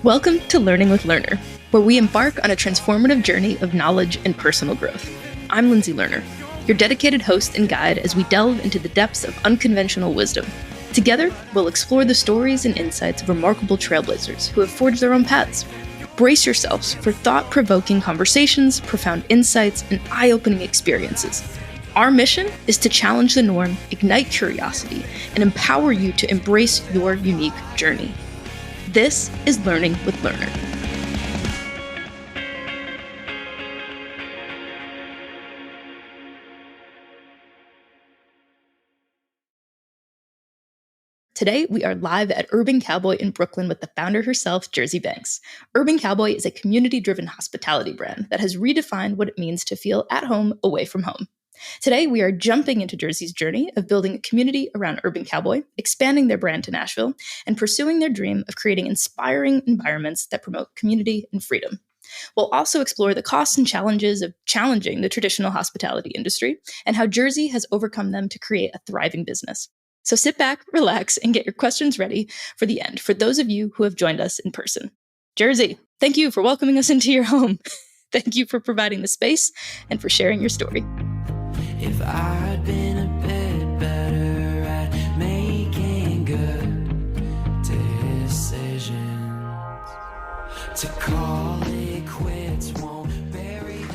Welcome to Learning with Lerner, where we embark on a transformative journey of knowledge and personal growth. I'm Lindsay Lerner, your dedicated host and guide as we delve into the depths of unconventional wisdom. Together, we'll explore the stories and insights of remarkable trailblazers who have forged their own paths. Brace yourselves for thought-provoking conversations, profound insights, and eye-opening experiences. Our mission is to challenge the norm, ignite curiosity, and empower you to embrace your unique journey. This is Learning with Lerner. Today, we are live at Urban Cowboy in Brooklyn with the founder herself, Jersey Banks. Urban Cowboy is a community-driven hospitality brand that has redefined what it means to feel at home away from home. Today, we are jumping into Jersey's journey of building a community around Urban Cowboy, expanding their brand to Nashville, and pursuing their dream of creating inspiring environments that promote community and freedom. We'll also explore the costs and challenges of challenging the traditional hospitality industry and how Jersey has overcome them to create a thriving business. So sit back, relax, and get your questions ready for the end for those of you who have joined us in person. Jersey, thank you for welcoming us into your home. Thank you for providing the space and for sharing your story. If I'd been a bit better at making good decisions, to call it quits won't bury the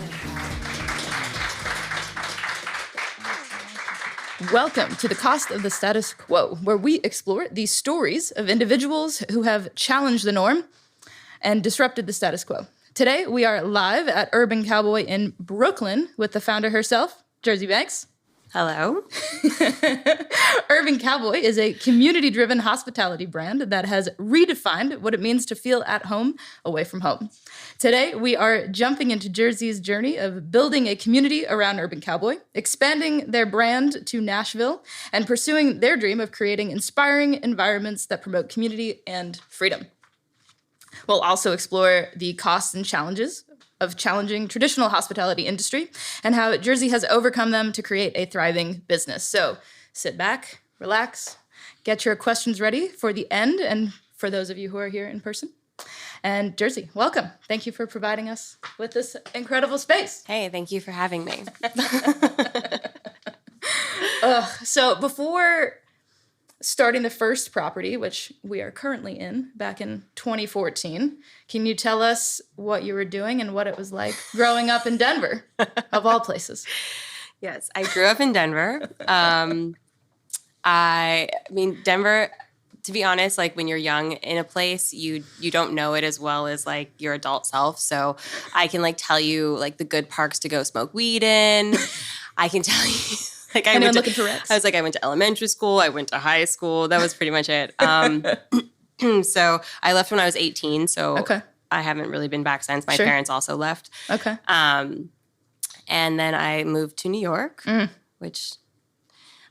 hatchet. Welcome to the Cost of the Status Quo, where we explore the stories of individuals who have challenged the norm and disrupted the status quo. Today, we are live at Urban Cowboy in Brooklyn with the founder herself, Jersey Banks. Hello. Urban Cowboy is a community-driven hospitality brand that has redefined what it means to feel at home away from home. Today, we are jumping into Jersey's journey of building a community around Urban Cowboy, expanding their brand to Nashville, and pursuing their dream of creating inspiring environments that promote community and freedom. We'll also explore the costs and challenges of challenging traditional hospitality industry and how Jersey has overcome them to create a thriving business. So sit back, relax, get your questions ready for the end and for those of you who are here in person. And Jersey, welcome. Thank you for providing us with this incredible space. Hey, thank you for having me. So before starting the first property, which we are currently in, back in 2014, can you tell us what you were doing and what it was like growing up in Denver, of all places? Yes, I grew up in Denver. I mean, Denver, to be honest, like when you're young in a place, you don't know it as well as like your adult self. So I can like tell you like the good parks to go smoke weed in. I can tell you. Like I went to elementary school. I went to high school. That was pretty much it. So I left when I was 18. So okay. I haven't really been back since. My Sure. parents also left. Okay. And then I moved to New York, which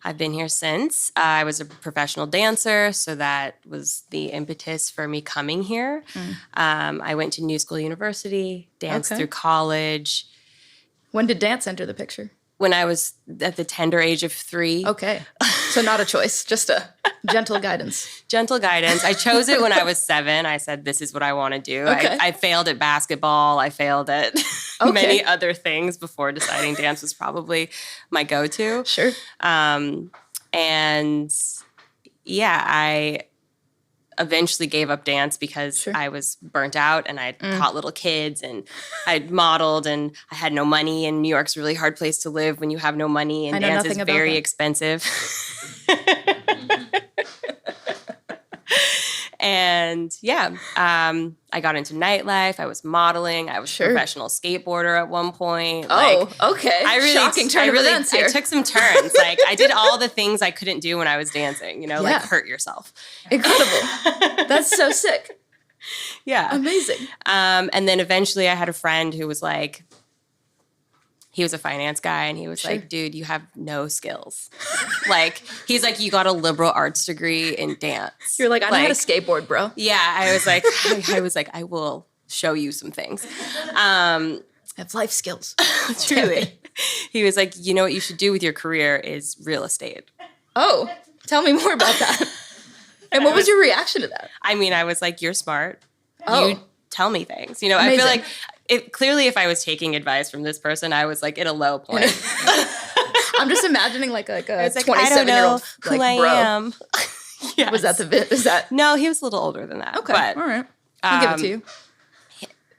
I've been here since. I was a professional dancer, so that was the impetus for me coming here. I went to New School University, danced through college. When did dance enter the picture? When I was at the tender age of 3. Okay. So not a choice, just a gentle guidance. Gentle guidance. I chose it when I was 7. I said, this is what I want to do. Okay. I failed at basketball. I failed at many other things before deciding dance was probably my go-to. Sure. And yeah, I eventually gave up dance because Sure. I was burnt out and I taught little kids and I modeled and I had no money, and New York's a really hard place to live when you have no money, and dance is very expensive. And yeah, I got into nightlife. I was modeling. I was a professional skateboarder at one point. Okay. Shocking turn of events here. I took some turns. Like I did all the things I couldn't do when I was dancing, like hurt yourself. Incredible. That's so sick. Yeah. Amazing. And then eventually I had a friend who was like, he was a finance guy, and he was like, dude, you have no skills. Like, he's like, you got a liberal arts degree in dance. You're like, I know how to skateboard, bro. Yeah, I was like, I will show you some things. I have life skills. Truly. He was like, you know what you should do with your career is real estate. Oh, tell me more about that. And what was your reaction to that? I mean, I was like, you're smart. You tell me things. You know, I feel Amazing. like clearly if I was taking advice from this person, I was like at a low point. I'm just imagining like a It's like, 27-year-old who like I bro. am. Yes. Was that is that No, he was a little older than that. okay? But, all right, I'll give it to you.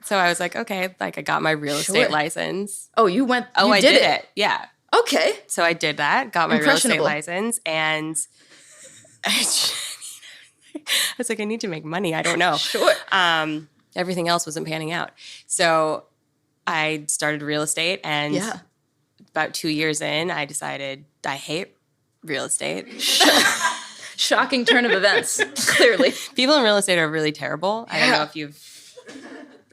so I was like, okay, like I got my real estate license. Oh, you went. Oh, you I did it. Yeah. Okay. So I did that, got my real estate Impressionable. license, and I was like, I need to make money. I don't know. Sure. Everything else wasn't panning out. So I started real estate, and about 2 years in, I decided I hate real estate. Shocking turn of events. Clearly, People in real estate are really terrible. I don't know if you've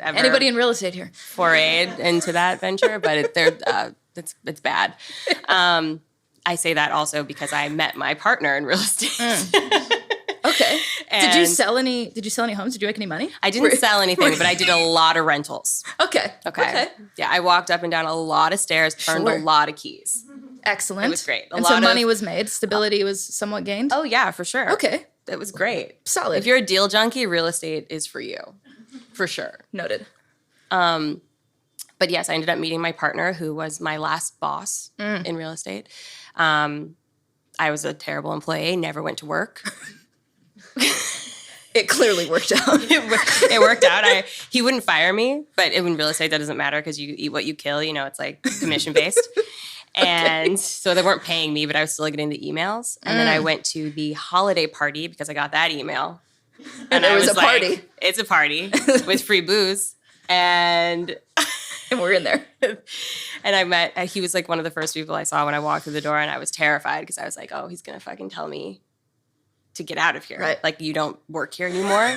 ever anybody in real estate here? forayed into that venture, but it's bad. I say that also because I met my partner in real estate. Okay. Did you And sell any? Did you sell any homes? Did you make any money? I didn't sell anything, but I did a lot of rentals. Okay. Okay. Yeah, I walked up and down a lot of stairs, turned Sure. a lot of keys. Excellent. It was great. And so money was made. Stability was somewhat gained. Oh yeah, for sure. Okay. It was great. Solid. If you're a deal junkie, real estate is for you. For sure. Noted. But yes, I ended up meeting my partner, who was my last boss in real estate. I was a terrible employee, never went to work. It clearly worked out. It worked out. He wouldn't fire me, but in real estate, that doesn't matter because you eat what you kill. You know, it's like commission based. And so they weren't paying me, but I was still getting the emails. And then I went to the holiday party because I got that email. And it was a party. It's a party with free booze. And And we're in there. and I met, he was like one of the first people I saw when I walked through the door, and I was terrified because I was like, oh, he's going to fucking tell me to get out of here. Right. Like, you don't work here anymore.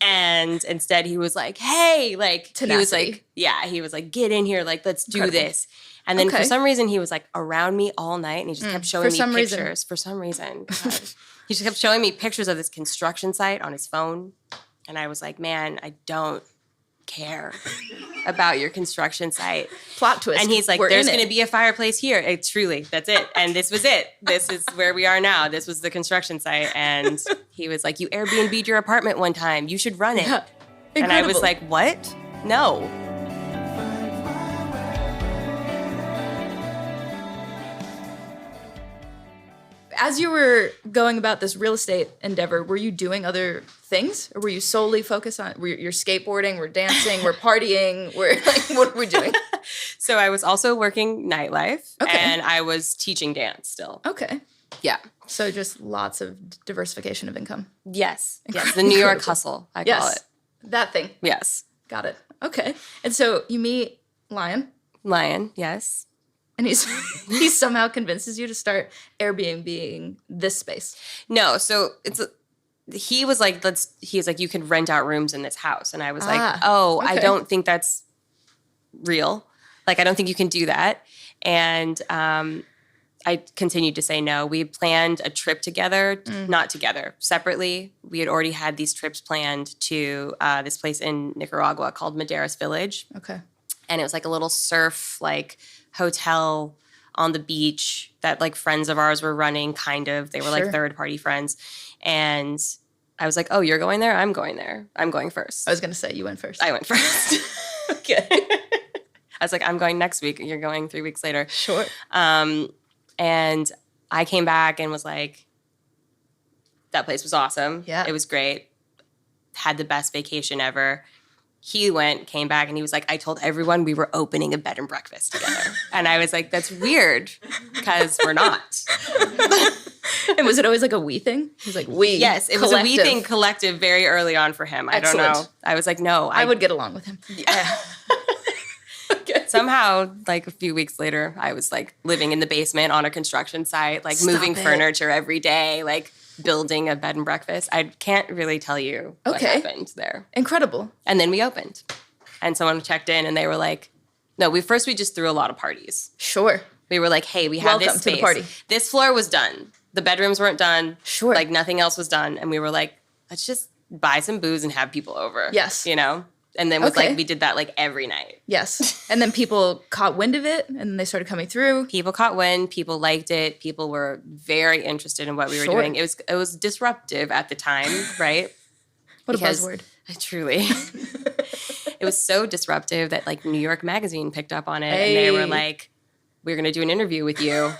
And instead he was like, hey, like, Tenacity. he was like, get in here. Like, let's do Incredible. this. And then Okay. for some reason he was like around me all night, and he just kept showing For me some reason. pictures. For some reason. God. He just kept showing me pictures of this construction site on his phone. And I was like, man, I don't care about your construction site. Plot twist. And he's like, We're there's in it. going to be a fireplace here. Truly, that's it. And this was it. This is where we are now. This was the construction site. And he was like, you Airbnb'd your apartment one time. You should run it. Yeah. And I was Incredible. like, what? No. As you were going about this real estate endeavor, were you doing other things, or were you solely focused on? Were you're skateboarding, we're dancing, we're partying, we're like, what are we doing? So I was also working nightlife, Okay. and I was teaching dance still. Okay, Yeah. so just lots of diversification of income. Yes. Yes. The New York Incredible. hustle, I call Yes, it. that thing. Yes. Got it. Okay, and so you meet Lion, Lion. Yes. and he somehow convinces you to start Airbnb-ing this space. No, so he was like, he's like, you can rent out rooms in this house. And I was like, oh, I okay. don't think that's real. Like, I don't think you can do that. And I continued to say no. We had planned a trip together, not together, separately. We had already had these trips planned to this place in Nicaragua called Maderas Village. Okay. And it was like a little surf, like, hotel on the beach that like friends of ours were running, kind of. They were like Sure. third-party friends. And I was like, oh, you're going there? I'm going there. I'm going first. I was gonna say you went first. I went first. Okay. I was like, I'm going next week. You're going 3 weeks later. Sure. And I came back and was like, that place was awesome. Yeah. It was great. Had the best vacation ever. He came back, and he was like, I told everyone we were opening a bed and breakfast together. And I was like, that's weird, because we're not. And was it always like a we thing? It was like we. Yes, it was a we collective. thing collective very early on for him. I don't know. Excellent. I was like, no. I would get along with him. Yeah. Okay. Somehow, like a few weeks later, I was like living in the basement on a construction site, like Stop moving it. furniture every day, like building a bed and breakfast. I can't really tell you what Okay. happened there. Incredible. And then we opened, and someone checked in, and they were like, no, we just threw a lot of parties. Sure. We were like, hey, we have Welcome this to the space. party. This floor was done. The bedrooms weren't done. Sure. Like nothing else was done. And we were like, let's just buy some booze and have people over. Yes. You know? And then was Okay. like, we did that like every night. Yes. And then people caught wind of it, and then they started coming through. People caught wind. People liked it. People were very interested in what we were Sure. doing. It was disruptive at the time, right? What Because a buzzword. Truly. It was so disruptive that like New York Magazine picked up on it and they were like, we're going to do an interview with you.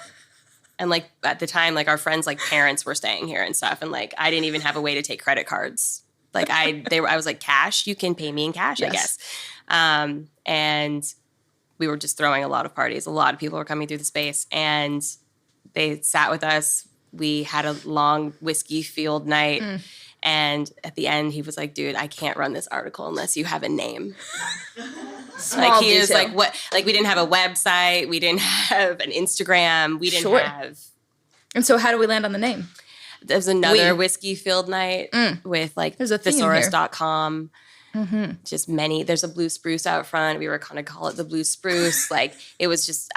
And like at the time, like our friends, like parents were staying here and stuff. And like, I didn't even have a way to take credit cards. Like I was like, cash, you can pay me in cash, I guess. And we were just throwing a lot of parties. A lot of people were coming through the space and they sat with us. We had a long whiskey field night. And at the end, he was like, dude, I can't run this article unless you have a name. Small he was detail. like, what? Like, we didn't have a website. We didn't have an Instagram. We didn't have. And so how do we land on the name? There's another whiskey field night with like There's a theme here. thesaurus.com. Just many. There's a blue spruce out front. We were kind of call it the blue spruce. Like, it was just,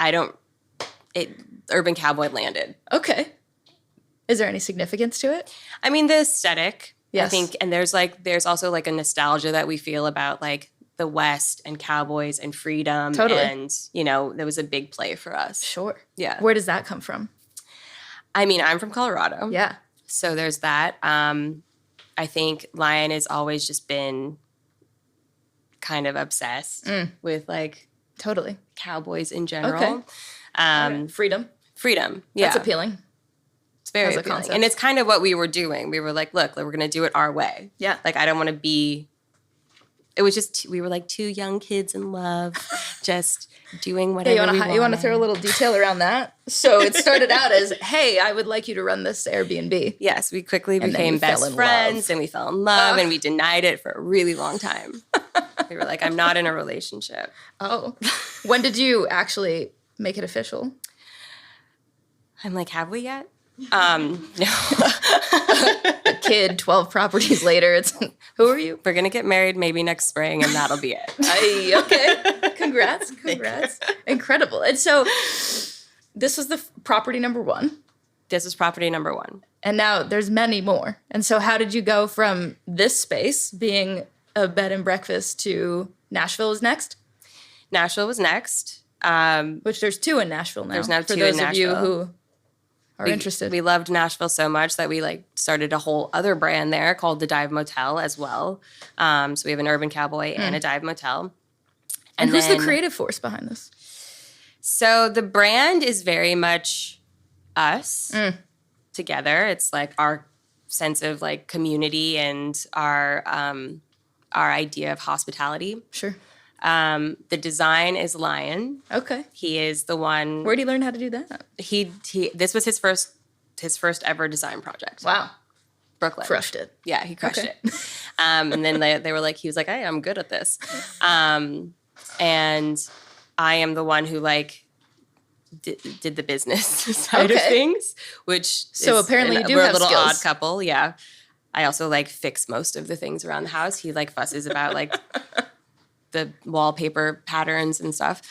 Urban Cowboy landed. Okay. Is there any significance to it? I mean, the aesthetic. Yes. I think, and there's also like a nostalgia that we feel about like the West and cowboys and freedom. Totally. And, you know, there was a big play for us. Sure. Yeah. Where does that come from? I mean, I'm from Colorado. Yeah. So there's that. I think Lion has always just been kind of obsessed with like Totally. cowboys in general. Okay. Freedom. Freedom. Yeah. That's appealing. It's very as a appealing. concept. And it's kind of what we were doing. We were like, look, we're going to do it our way. Yeah. Like, I don't want to be, it was just, we were like two young kids in love, just doing whatever we wanted. You want to throw a little detail around that? So it started out as, hey, I would like you to run this Airbnb. Yes, we quickly And then became you fell best in friends love. and we fell in love and we denied it for a really long time. We were like, I'm not in a relationship. Oh. When did you actually make it official? I'm like, have we yet? No. A kid, 12 properties later. It's who are you? We're going to get married maybe next spring and that'll be it. Okay. Congrats. Incredible. And so this was the property number 1. This is property number 1. And now there's many more. And so how did you go from this space being a bed and breakfast to Nashville is next? Nashville was next. Which there's 2 in Nashville now. There's now for 2 those in of you Nashville. who are interested. We loved Nashville so much that we like started a whole other brand there called the Dive Motel as well. So we have an Urban Cowboy and a Dive Motel. And who's the creative force behind this? So the brand is very much us together. It's like our sense of like community and our idea of hospitality. Sure. The design is Lion. Okay. He is the one. Where did he learn how to do that? This was his first ever design project. Wow. Brooklyn. Crushed it. Yeah, he crushed Okay. it. And then they were like, he was like, hey, I'm good at this. And I am the one who like did the business side of things, which So is apparently you do we're have a little skills. odd couple. Yeah. I also like fix most of the things around the house. He like fusses about like the wallpaper patterns and stuff.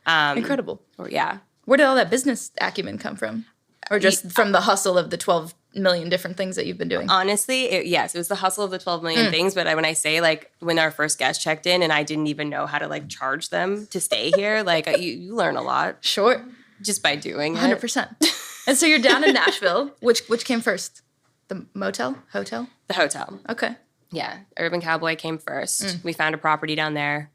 Incredible. Yeah. Where did all that business acumen come from? Or just from the hustle of the 12 million different things that you've been doing? Honestly, it was the hustle of the 12 million things. But when I say like when our first guest checked in and I didn't even know how to like charge them to stay here, like you learn a lot Sure. just by doing it. 100%. And so you're down in Nashville. Which came first? The motel? Hotel? The hotel. Okay. Yeah. Urban Cowboy came first. We found a property down there.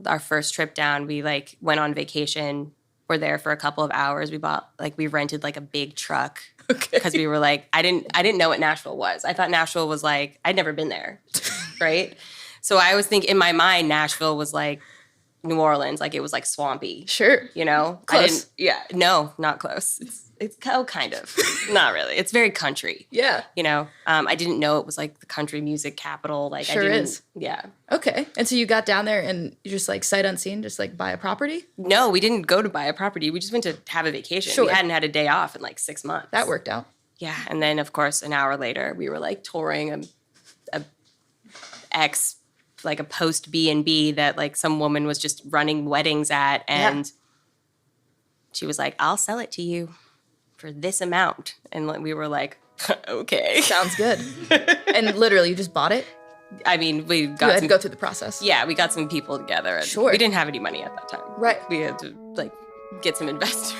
Our first trip down, we like went on vacation. We're there for a couple of hours. We rented like a big truck. Okay. Because we were like, I didn't know what Nashville was. I thought Nashville was like, I'd never been there. Right? So I was thinking in my mind, Nashville was like New Orleans, like it was like swampy. Sure. You know? Close. No, not close. It's kind of. Not really. It's very country. Yeah. You know? I didn't know it was like the country music capital. Like Sure I didn't, is. Yeah. Okay. And so you got down there and you just like sight unseen, just like buy a property? No, we didn't go to buy a property. We just went to have a vacation. Sure. We hadn't had a day off in like 6 months. That worked out. Yeah. And then of course an hour later we were like touring like a post B&B that like some woman was just running weddings at, and she was like, I'll sell it to you for this amount. And like, we were like, okay. Sounds good. And literally you just bought it? I mean, we You got had some, to go through the process. yeah, we got some people together. And Sure. We didn't have any money at that time. Right. We had to like get some investors.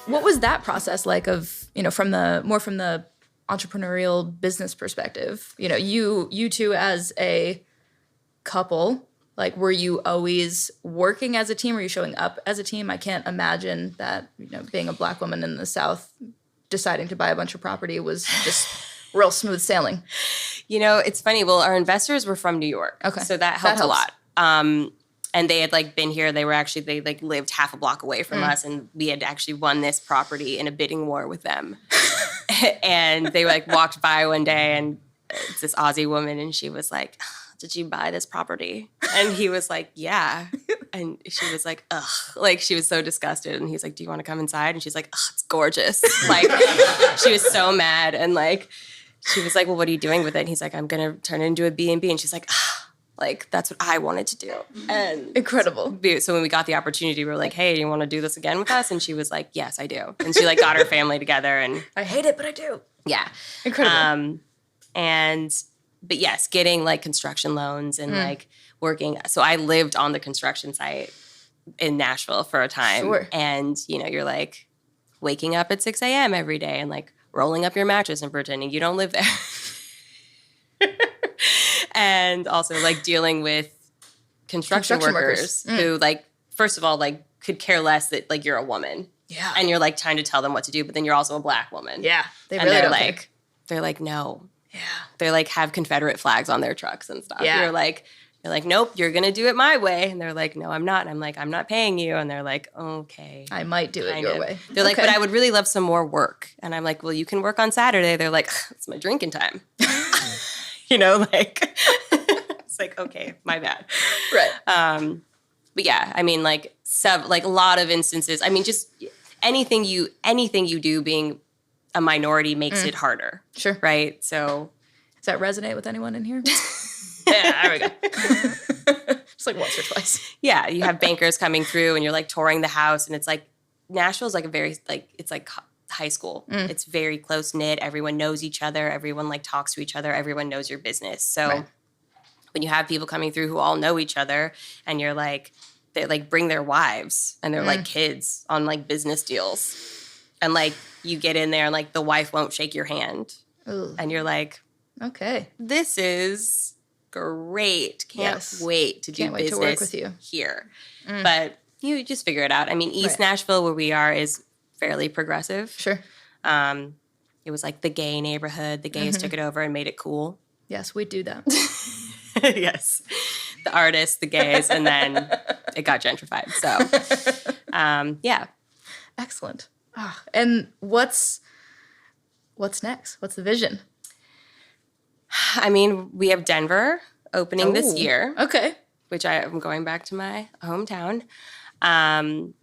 What was that process like of from the entrepreneurial business perspective, you two as a couple, like, were you always working as a team? Were you showing up as a team? I can't imagine that, being a Black woman in the South, deciding to buy a bunch of property was just real smooth sailing. It's funny. Well, our investors were from New York. Okay. So that helped a lot. And they had been here. They lived half a block away from us, and we had actually won this property in a bidding war with them. And they walked by one day, and it's this Aussie woman, and she was like, "Did you buy this property?" And he was like, "Yeah." And she was like, "Ugh." She was so disgusted. And he's like, "Do you want to come inside?" And she's like, "Ugh, it's gorgeous." She was so mad. And she was like, "Well, what are you doing with it?" And he's like, "I'm going to turn it into a B&B." And she's like, that's what I wanted to do. And incredible. So when we got the opportunity, we were like, "Hey, you want to do this again with us?" And she was like, "Yes, I do." And she got her family together. And I hate it, but I do. Yeah. Incredible. But yes, getting construction loans and working. So I lived on the construction site in Nashville for a time. Sure. And, you're waking up at 6 a.m. every day and rolling up your mattress and pretending you don't live there. And also dealing with construction workers who first of all, could care less that you're a woman. Yeah. And you're trying to tell them what to do, but then you're also a Black woman. Yeah. They and really they're don't care. They're like, no. Yeah. They're have Confederate flags on their trucks and stuff. Yeah. You're like, "Nope, you're going to do it my way." And they're like, "No, I'm not." And I'm like, "I'm not paying you." And they're like, "Okay. I might do it your way." They're like, "But I would really love some more work." And I'm like, "Well, you can work on Saturday." They're like, "It's my drinking time." It's like, okay, my bad. Right. But yeah, I mean, a lot of instances. I mean, just anything you do being a minority makes it harder. Sure. Right. So does that resonate with anyone in here? Yeah, there we go. Just once or twice. Yeah, you have bankers coming through, and you're touring the house, and it's Nashville's a very it's high school. It's very close knit. Everyone knows each other. Everyone talks to each other. Everyone knows your business. So right. When you have people coming through who all know each other, and you're they bring their wives and they're kids on business deals, and you get in there and the wife won't shake your hand. Ooh. And you're like, okay, this is great. Can't wait to do business to work with you here. But you just figure it out. I mean, East Nashville, where we are, is fairly progressive. Sure. It was the gay neighborhood. The gays took it over and made it cool. Yes, we do that. Yes. The artists, the gays, and then it got gentrified. So, yeah. Excellent. Oh, and what's next? What's the vision? I mean, we have Denver opening this year. Okay. Which I'm going back to my hometown. And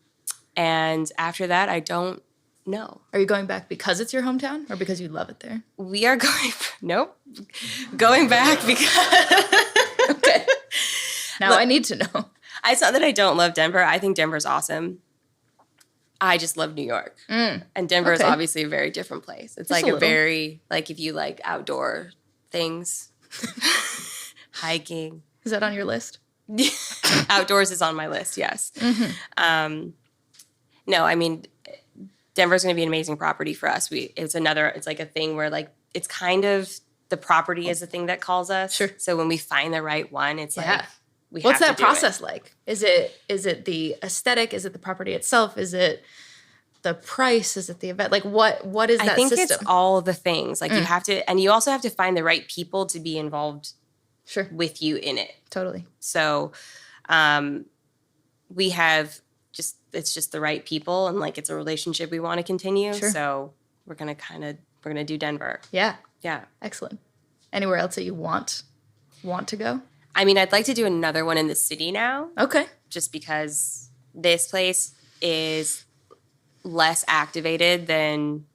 after that, I don't know. Are you going back because it's your hometown or because you love it there? We are going back because... Okay. Now I need to know. It's not that I don't love Denver. I think Denver's awesome. I just love New York. And Denver is obviously a very different place. It's Just a very, if you outdoor things, hiking. Is that on your list? Outdoors is on my list, yes. No, I mean, Denver's going to be an amazing property for us. It's a thing where it's kind of the property is the thing that calls us. Sure. So when we find the right one, it's what's that process like? Is it the aesthetic? Is it the property itself? Is it the price? Is it the event? What is that system? I think it's all the things. You have to, and you also have to find the right people to be involved with you in it. Totally. So we have it's just the right people, and it's a relationship we want to continue. Sure. So we're going to do Denver. Yeah. Yeah. Excellent. Anywhere else that you want to go? I mean, I'd like to do another one in the city now. Okay. Just because this place is less activated than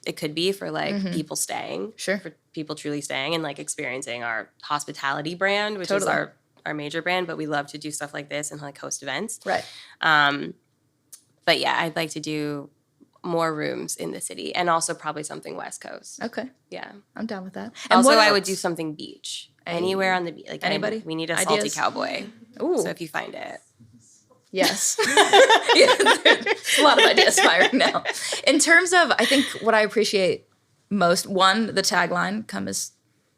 it could be for people staying. Sure. For people truly staying and experiencing our hospitality brand, which is our major brand, but we love to do stuff like this and host events. Right. But yeah, I'd like to do more rooms in the city, and also probably something West Coast. Okay. Yeah. I'm down with that. And also, I would do something beach. Anywhere on the beach. Anybody? We need a Ideas? salty cowboy. Ooh. So if you find it. Yes. Yeah, there's a lot of ideas firing now. In terms of, I think what I appreciate most, one, the tagline, come as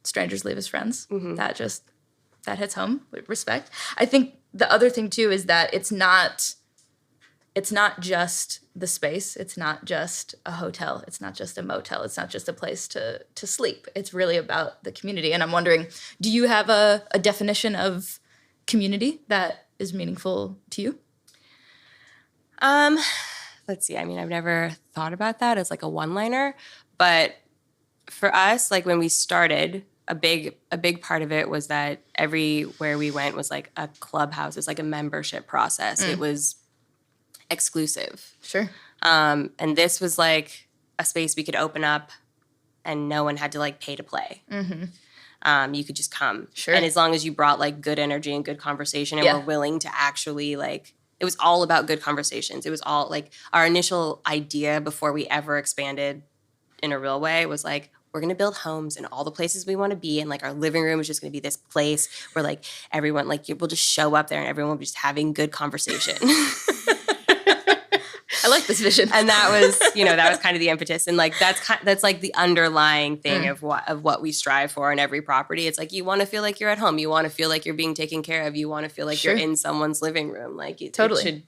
strangers, leave as friends. Mm-hmm. That hits home with respect. I think the other thing too is that it's not just the space. It's not just a hotel. It's not just a motel. It's not just a place to sleep. It's really about the community. And I'm wondering, do you have a definition of community that is meaningful to you? Let's see. I mean, I've never thought about that as like a one-liner, but for us, like when we started, a big part of it was that everywhere we went was like a clubhouse. It was like a membership process. It was exclusive. Sure. And this was like a space we could open up and no one had to like pay to play. Mm-hmm. You could just come. Sure. And as long as you brought like good energy and good conversation and were willing to actually like, it was all about good conversations. It was all like our initial idea before we ever expanded in a real way was like, we're going to build homes in all the places we want to be. And like our living room is just going to be this place where like everyone, like we'll just show up there and everyone will be just having good conversation. I like this vision. And that was, that was kind of the impetus. And like, that's like the underlying thing of what we strive for in every property. It's like, you want to feel like you're at home. You want to feel like you're being taken care of. You want to feel like you're in someone's living room. Like it should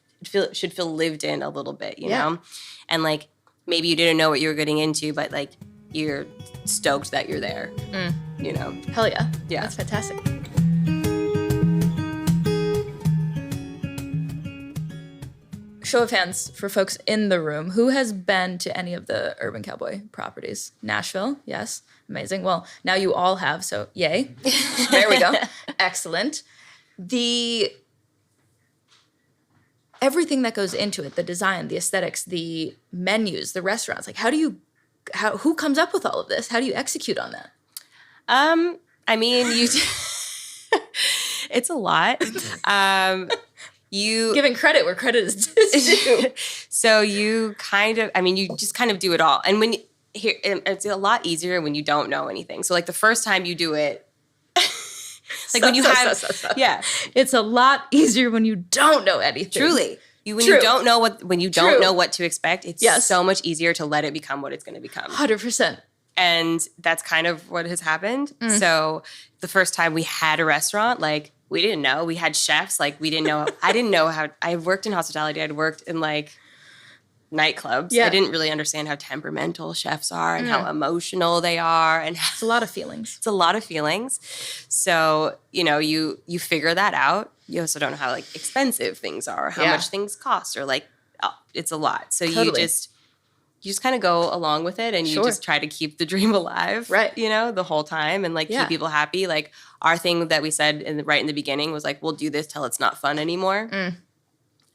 feel lived in a little bit, you know? And like, maybe you didn't know what you were getting into, but like, you're stoked that you're there, Hell yeah. Yeah. That's fantastic. Show of hands for folks in the room. Who has been to any of the Urban Cowboy properties? Nashville, yes. Amazing. Well, now you all have, so yay. There we go. Excellent. Everything that goes into it, the design, the aesthetics, the menus, the restaurants, like who comes up with all of this? How do you execute on that? I mean, it's a lot. Giving credit where credit is due. So you just kind of do it all. And it's a lot easier when you don't know anything. So like the first time you do it, like it's a lot easier when you don't know anything. Truly. When you don't know what to expect, it's so much easier to let it become what it's going to become. 100%. And that's kind of what has happened. So the first time we had a restaurant, like we didn't know. We had chefs, like we didn't know. I didn't know how. I worked in hospitality. I'd worked in like nightclubs. Yeah. I didn't really understand how temperamental chefs are and how emotional they are. And it's a lot of feelings. It's a lot of feelings. So, you figure that out. You also don't know how like expensive things are, how much things cost, or like, it's a lot. So you just kind of go along with it and you just try to keep the dream alive, right? The whole time and like keep people happy. Like our thing that we said right in the beginning was like, we'll do this till it's not fun anymore.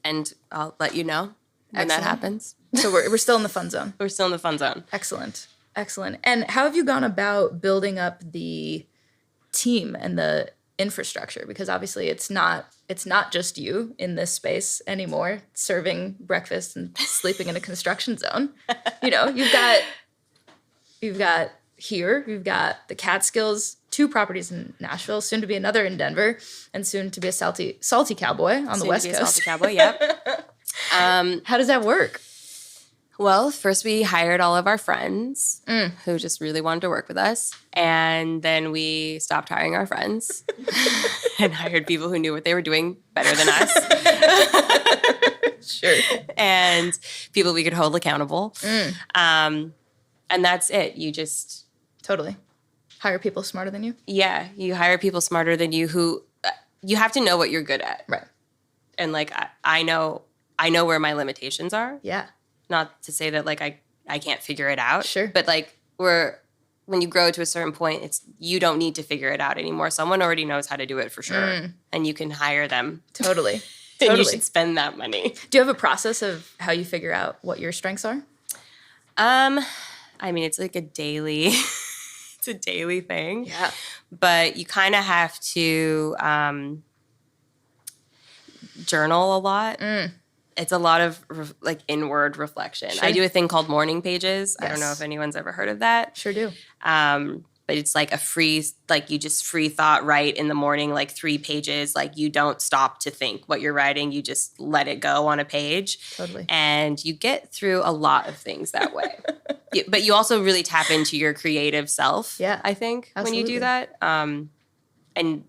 And I'll let you know when that happens. So we're still in the fun zone. We're still in the fun zone. Excellent. And how have you gone about building up the team and the infrastructure? Because obviously it's not just you in this space anymore, serving breakfast and sleeping in a construction zone. You've got the Catskills, 2 properties in Nashville, soon to be another in Denver, and soon to be a salty cowboy on the West Coast. Salty cowboy, yep. How does that work? Well, first we hired all of our friends who just really wanted to work with us. And then we stopped hiring our friends and hired people who knew what they were doing better than us. Sure. And people we could hold accountable. And that's it. You just... Totally. Hire people smarter than you? Yeah. You hire people smarter than you who... you have to know what you're good at. Right. And like, I know where my limitations are. Yeah. Not to say that like I can't figure it out. Sure. But like when you grow to a certain point, you don't need to figure it out anymore. Someone already knows how to do it for sure. And you can hire them. Totally. And you should spend that money. Do you have a process of how you figure out what your strengths are? I mean, it's like a daily thing. Yeah. But you kind of have to journal a lot. It's a lot of like inward reflection. Sure. I do a thing called morning pages. Yes. I don't know if anyone's ever heard of that. Sure do. but it's like a free, like you just free thought write in the morning, like 3 pages. Like you don't stop to think what you're writing. You just let it go on a page. Totally. And you get through a lot of things that way. But you also really tap into your creative self, I think, absolutely. when you do that. And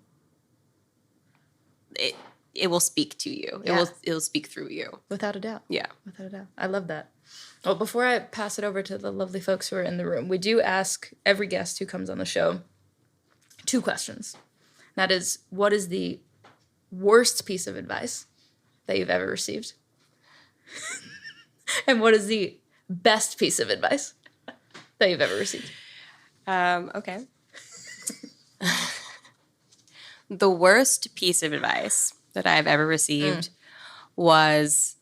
it will speak to you. It'll speak through you. Without a doubt. Yeah. Without a doubt. I love that. Well, before I pass it over to the lovely folks who are in the room, we do ask every guest who comes on the show 2 questions. That is, what is the worst piece of advice that you've ever received? And what is the best piece of advice that you've ever received? Okay. The worst piece of advice that I've ever received was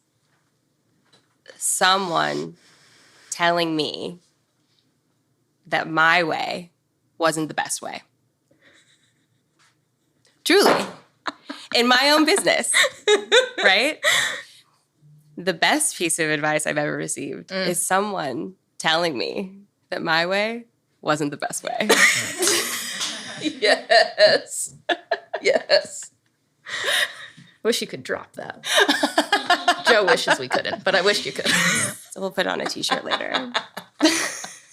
someone telling me that my way wasn't the best way. Truly. In my own business. Right? The best piece of advice I've ever received is someone telling me that my way wasn't the best way. Yes. Yes. Wish you could drop that. Joe wishes we couldn't, but I wish you could. So we'll put on a t-shirt later.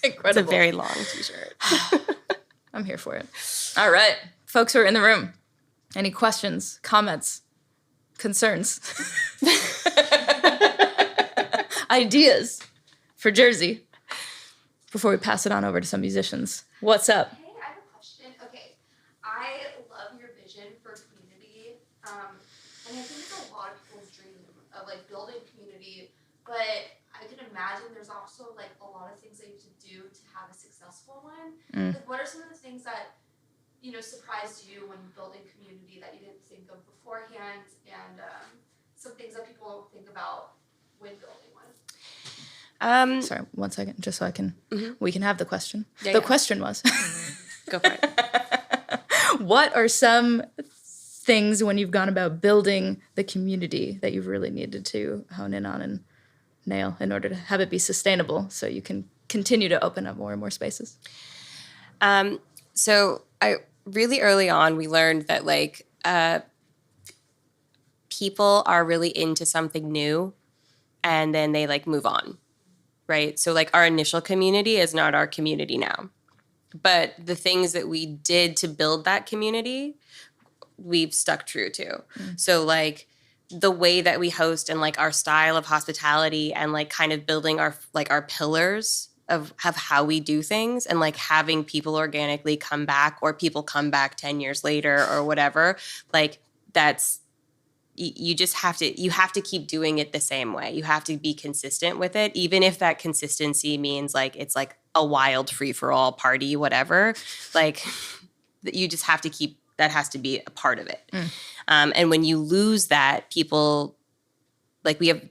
Incredible. It's a very long t-shirt. I'm here for it. All right. Folks who are in the room, any questions, comments, concerns, ideas for Jersey before we pass it on over to some musicians? What's up? Hey, I have a question. Okay, I love your vision for community, and I think it's a lot of people's dream of like building community. But I can imagine there's also like a lot of things that you have to do to have a successful one. Like, what are some of the things that surprised you when building community that you didn't think of beforehand, and some things that people don't think about when building one? Sorry, 1 second, just so I can, we can have the question. Yeah, the question was, Go for it. what are some things when you've gone about building the community that you've really needed to hone in on and nail in order to have it be sustainable so you can continue to open up more and more spaces? So I really early on, we learned that like people are really into something new and then they like move on, right? So like our initial community is not our community now. But the things that we did to build that community, we've stuck true to. So like the way that we host and like our style of hospitality and like kind of building our pillars of how we do things and like having people organically come back or people come back 10 years later or whatever, like that's, you have to keep doing it the same way. You have to be consistent with it, even if that consistency means like it's like a wild free-for-all party, whatever. Like you just have to keep, that has to be a part of it. And when you lose that, people, like we have,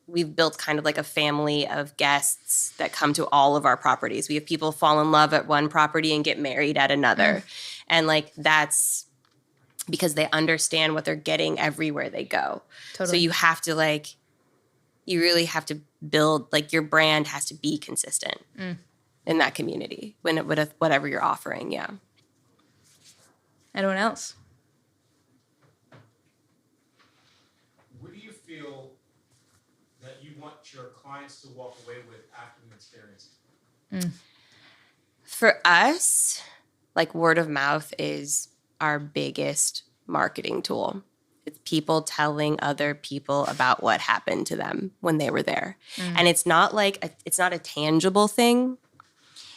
we've built kind of like a family of guests that come to all of our properties. We have people fall in love at one property and get married at another. And like that's because they understand what they're getting everywhere they go. Totally. So you have to like, you really have to build, like your brand has to be consistent in that community whatever you're offering. Yeah. Anyone else? What do you feel that you want your clients to walk away with after an experience? For us, like word of mouth is our biggest marketing tool. It's people telling other people about what happened to them when they were there. And it's not like it's not a tangible thing.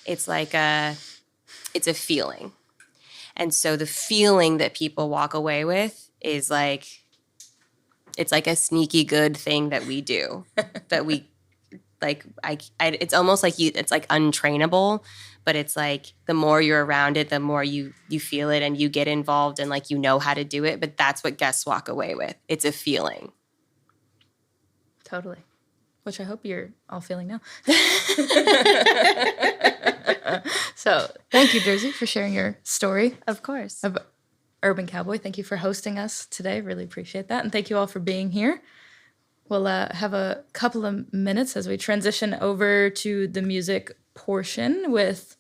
It's like it's a feeling. And so the feeling that people walk away with is like, it's like a sneaky good thing that we do that we like, it's almost like it's like untrainable, but it's like the more you're around it, the more you feel it and you get involved and like, how to do it. But that's what guests walk away with. It's a feeling. Totally. Which I hope you're all feeling now. So thank you, Jersey, for sharing your story. Of course. Of Urban Cowboy. Thank you for hosting us today. Really appreciate that. And thank you all for being here. We'll have a couple of minutes as we transition over to the music portion with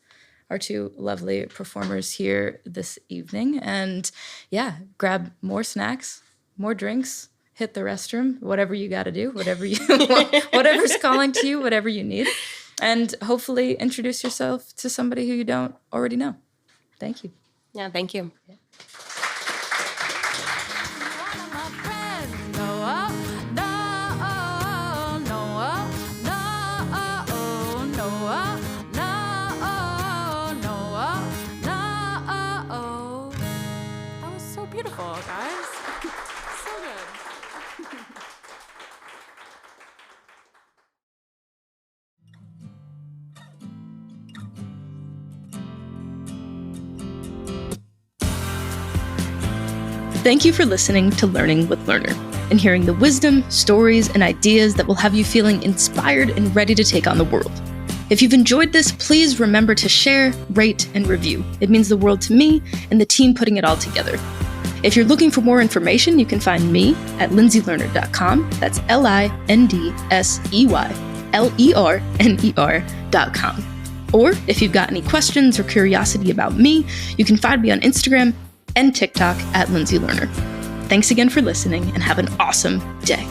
our two lovely performers here this evening. And yeah, grab more snacks, more drinks, hit the restroom, whatever you got to do, whatever you whatever's calling to you, whatever you need. And hopefully introduce yourself to somebody who you don't already know. Thank you. Yeah, thank you. That was so beautiful, guys. So good. Thank you for listening to Learning with Lerner and hearing the wisdom, stories, and ideas that will have you feeling inspired and ready to take on the world. If you've enjoyed this, please remember to share, rate, and review. It means the world to me and the team putting it all together. If you're looking for more information, you can find me at lindseylerner.com. That's LindseyLerner.com. Or if you've got any questions or curiosity about me, you can find me on Instagram and TikTok at Lindsey Lerner. Thanks again for listening and have an awesome day.